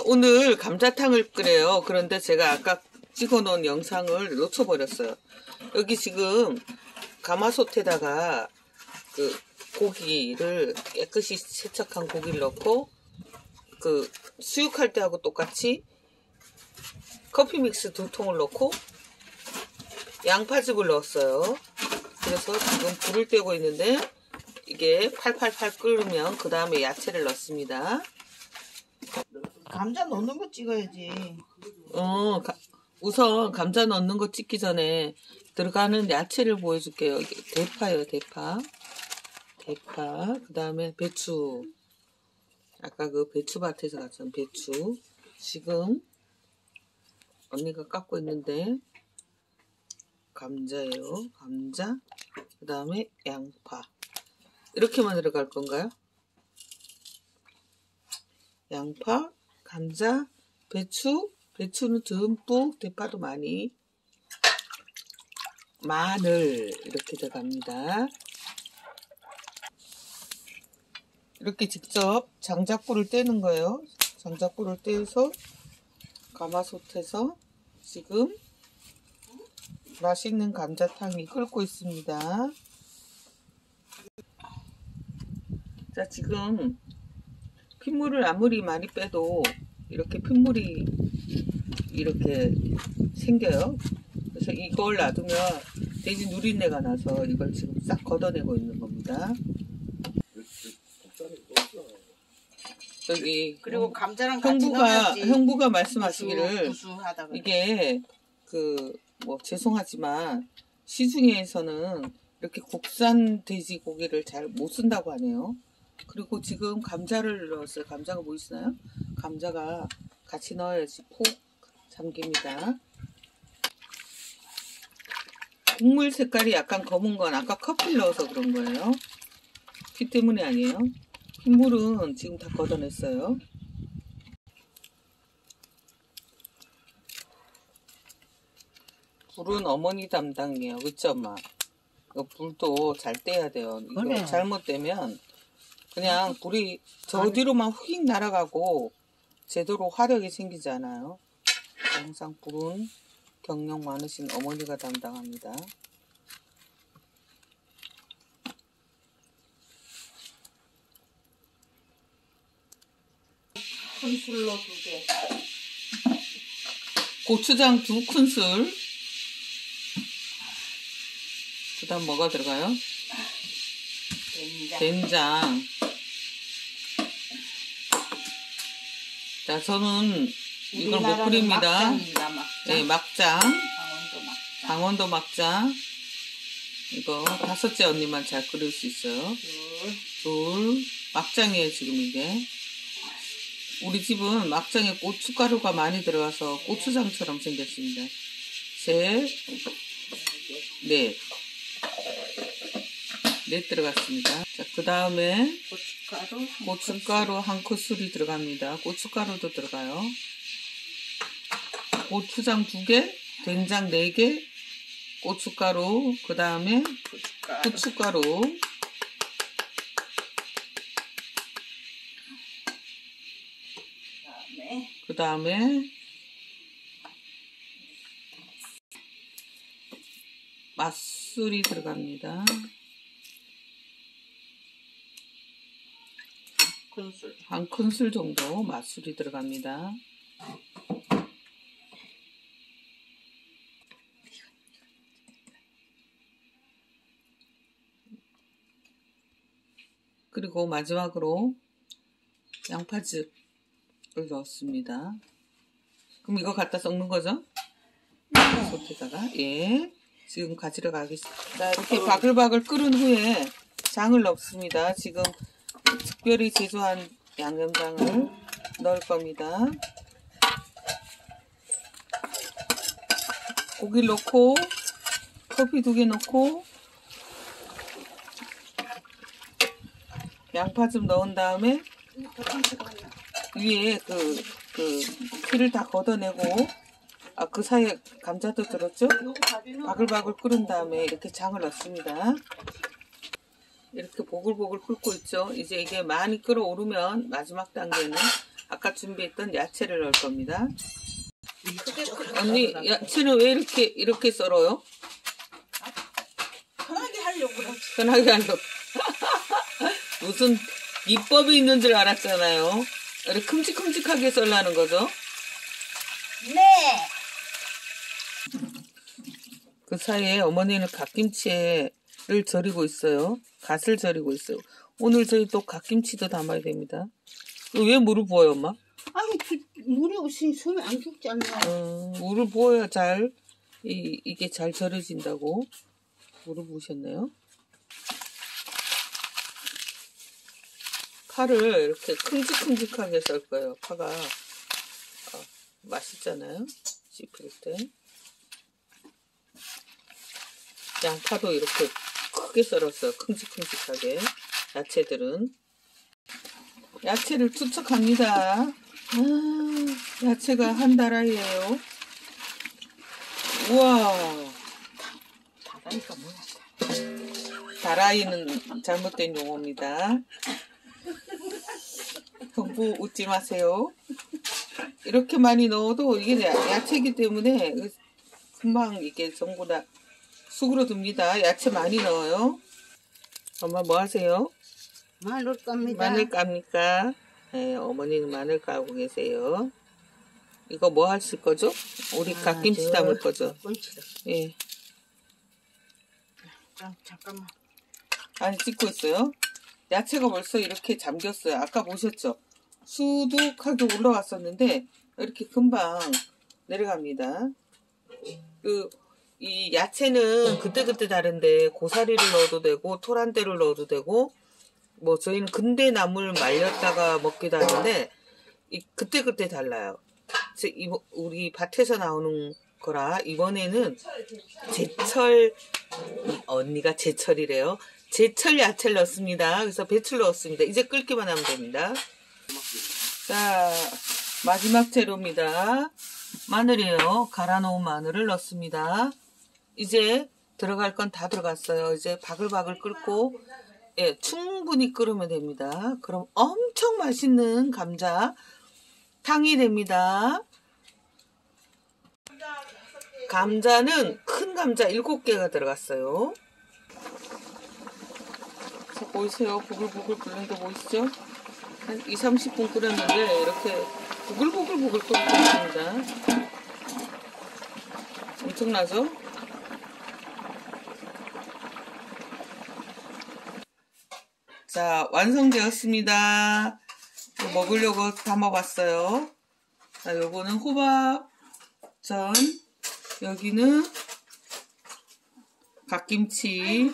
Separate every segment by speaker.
Speaker 1: 오늘 감자탕을 끓여요. 그런데 제가 아까 찍어놓은 영상을 놓쳐버렸어요. 여기 지금 가마솥에다가 그 고기를 깨끗이 세척한 고기를 넣고 그 수육할 때하고 똑같이 커피 믹스 2통을 넣고 양파즙을 넣었어요. 그래서 지금 불을 떼고 있는데 이게 팔팔팔 끓으면 그 다음에 야채를 넣습니다.
Speaker 2: 감자 넣는 거 찍어야지.
Speaker 1: 우선 감자 넣는 거 찍기 전에 들어가는 야채를 보여줄게요. 이게 대파예요, 대파. 그 다음에 배추. 아까 그 배추밭에서 갔던 배추. 지금 언니가 깎고 있는데 감자예요. 감자. 그 다음에 양파. 이렇게만 들어갈 건가요? 양파, 감자, 배추. 배추는 듬뿍, 대파도 많이. 마늘 이렇게 들어갑니다. 이렇게 직접 장작불을 떼는 거예요. 장작불을 떼서 가마솥에서 지금 맛있는 감자탕이 끓고 있습니다. 자, 지금 핏물을 아무리 많이 빼도 이렇게 핏물이 이렇게 생겨요. 그래서 이걸 놔두면 돼지 누린내가 나서 이걸 지금 싹 걷어내고 있는 겁니다. 여기
Speaker 2: 그리고 감자랑 같이 넣어야지.
Speaker 1: 형부가 말씀하시기를
Speaker 2: 구수하다 그래.
Speaker 1: 이게 죄송하지만 시중에서는 이렇게 국산 돼지고기를 잘 못 쓴다고 하네요. 그리고 지금 감자를 넣었어요. 감자가 보이시나요? 감자가 같이 넣어야지 푹 잠깁니다. 국물 색깔이 약간 검은 건 아까 커피를 넣어서 그런 거예요. 피 때문에 아니에요. 핏물은 지금 다 걷어냈어요. 불은 어머니 담당이에요. 그쵸, 엄마? 이거 불도 잘 떼야 돼요. 이거
Speaker 2: 그래.
Speaker 1: 잘못되면 그냥 불이 저 뒤로만 휙 날아가고 제대로 화력이 생기지 않아요. 항상 불은 경력 많으신 어머니가 담당합니다.
Speaker 2: 큰술로 2개.
Speaker 1: 고추장 2큰술. 그 다음 뭐가 들어가요? 된장. 자, 저는 이걸 못 끓입니다. 네, 막장. 강원도 막장. 이거 5째 언니만 잘 끓일 수 있어요. 둘. 막장이에요, 지금 이게. 우리 집은 막장에 고춧가루가 많이 들어가서 고추장처럼 생겼습니다. 셋. 넷. 넷 들어갔습니다. 자, 그 다음에 고춧가루 1큰술이 들어갑니다. 고춧가루도 들어가요. 고추장 2개, 된장 4개, 고춧가루, 그 다음에 후춧가루. 그 다음에 맛술이 들어갑니다. 한 큰술 정도 맛술이 들어갑니다. 그리고 마지막으로 양파즙을 넣었습니다. 그럼 이거 갖다 섞는 거죠? 솥에다가. 예. 지금 가지러 가겠습니다. 자, 이렇게 바글바글 끓은 후에 장을 넣습니다. 지금 특별히 제조한 양념장을 넣을 겁니다. 고기 넣고 커피 2개 넣고 양파즙 넣은 다음에 위에 그 피를 다 걷어내고 그 사이에 감자도 들었죠? 바글바글 끓은 다음에 이렇게 장을 넣습니다. 이렇게 보글보글 끓고 있죠. 이제 이게 많이 끓어오르면 마지막 단계는 아까 준비했던 야채를 넣을 겁니다. 언니, 야채는 왜 이렇게 썰어요?
Speaker 2: 편하게 하려고 그러지.
Speaker 1: 편하게 하려고. 무슨 비법이 있는 줄 알았잖아요. 이렇게 큼직큼직하게 썰라는 거죠?
Speaker 2: 네.
Speaker 1: 그 사이에 어머니는 갓김치를 절이고 있어요. 갓을 절이고 있어요. 오늘 저희 또 갓김치도 담아야 됩니다. 왜 물을 부어요, 엄마?
Speaker 2: 아니, 물이 없으니 손이 안 죽잖아.
Speaker 1: 물을 부어야 이게 잘 절여진다고 물을 부으셨네요. 파를 이렇게 큼직큼직하게 썰 거예요. 파가 맛있잖아요. 씹힐 때. 양파도 이렇게 크게 썰었어요. 큼직큼직하게. 야채들은. 야채를 투척합니다. 야채가 한 다라이에요. 우와.
Speaker 2: 다라이가 뭐야?
Speaker 1: 다라이는 잘못된 용어입니다. 형부 웃지 마세요. 이렇게 많이 넣어도 이게 야채이기 때문에 금방 이게 전부 다 수그러듭니다. 야채 많이 넣어요. 엄마 뭐 하세요?
Speaker 2: 마늘 겁니다.
Speaker 1: 마늘 깝니까? 네, 어머니는 마늘 까고 계세요. 이거 뭐 하실 거죠? 우리 갓김치 담을 거죠?
Speaker 2: 갓김치다.
Speaker 1: 예.
Speaker 2: 잠깐만.
Speaker 1: 아니 찍고 있어요. 야채가 벌써 이렇게 잠겼어요. 아까 보셨죠? 수둑하게 올라왔었는데 이렇게 금방 내려갑니다. 이 야채는 그때그때 다른데 고사리를 넣어도 되고 토란대를 넣어도 되고 뭐 저희는 근대나물 말렸다가 먹기도 하는데 그때그때 달라요. 우리 밭에서 나오는 거라 이번에는 제철 언니가 제철이래요. 제철 야채를 넣습니다. 그래서 배추를 넣었습니다. 이제 끓기만 하면 됩니다. 자, 마지막 재료입니다. 마늘이에요. 갈아 놓은 마늘을 넣습니다. 이제 들어갈 건 다 들어갔어요. 이제 바글바글 끓고 예, 충분히 끓으면 됩니다. 그럼 엄청 맛있는 감자탕이 됩니다. 감자는 큰 감자 7개가 들어갔어요. 자, 보이세요? 부글부글 끓는 거 보이시죠? 한 20-30분 끓였는데 이렇게 부글부글 끓고 있습니다. 엄청나죠? 자, 완성되었습니다. 먹으려고 담아봤어요. 자, 요거는 호박전, 여기는 갓김치,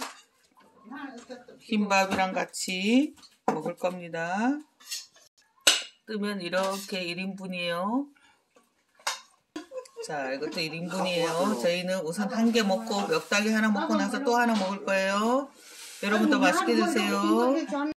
Speaker 1: 흰밥이랑 같이 먹을 겁니다. 뜨면 이렇게 1인분이에요. 자, 이것도 1인분이에요. 저희는 우선 한 개 먹고 몇 달에 하나 먹고 나서 또 하나 먹을 거예요. 여러분도 맛있게 드세요.